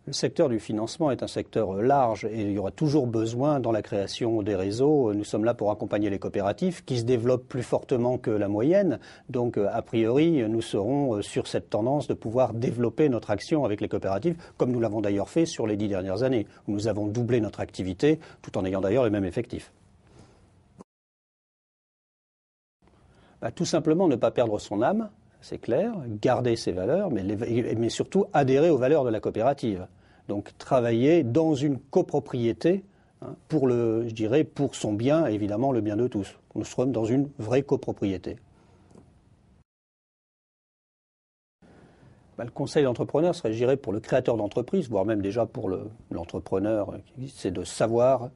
Le secteur du financement est un secteur large et il y aura toujours besoin dans la création des réseaux. Nous sommes là pour accompagner les coopératives qui se développent plus fortement que la moyenne. Donc, a priori, nous serons sur cette tendance de pouvoir développer notre action avec les coopératives, comme nous l'avons d'ailleurs fait sur les 10 dernières années, où nous avons doublé notre activité, tout en ayant d'ailleurs les mêmes effectifs. Tout simplement ne pas perdre son âme, c'est clair, garder ses valeurs, mais surtout adhérer aux valeurs de la coopérative. Donc travailler dans une copropriété pour son bien, évidemment le bien de tous. Nous serons dans une vraie copropriété. Le conseil d'entrepreneur serait, je dirais, pour le créateur d'entreprise, voire même déjà pour l'entrepreneur, c'est de savoir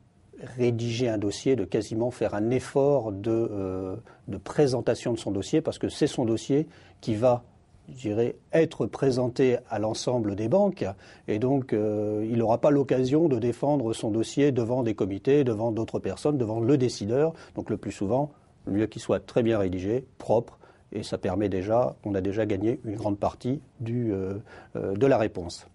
rédiger un dossier, de quasiment faire un effort de présentation de son dossier, parce que c'est son dossier qui va, je dirais, être présenté à l'ensemble des banques, et donc il n'aura pas l'occasion de défendre son dossier devant des comités, devant d'autres personnes, devant le décideur. Donc le plus souvent, mieux qu'il soit très bien rédigé, propre, et ça permet déjà, on a déjà gagné une grande partie de la réponse.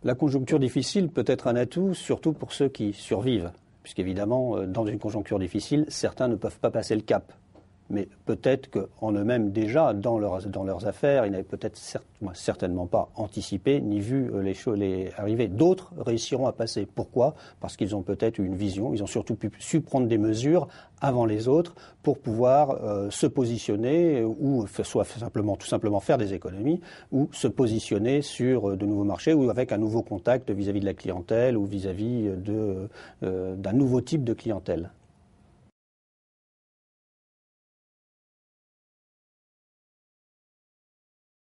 La conjoncture difficile peut être un atout, surtout pour ceux qui survivent, puisqu'évidemment, dans une conjoncture difficile, certains ne peuvent pas passer le cap. Mais peut-être qu'en eux-mêmes déjà, dans leurs affaires, ils n'avaient peut-être certainement pas anticipé ni vu les choses arriver. D'autres réussiront à passer. Pourquoi ? Parce qu'ils ont peut-être eu une vision, ils ont surtout su prendre des mesures avant les autres pour pouvoir se positionner ou soit tout simplement faire des économies ou se positionner sur de nouveaux marchés ou avec un nouveau contact vis-à-vis de la clientèle ou vis-à-vis d'un nouveau type de clientèle.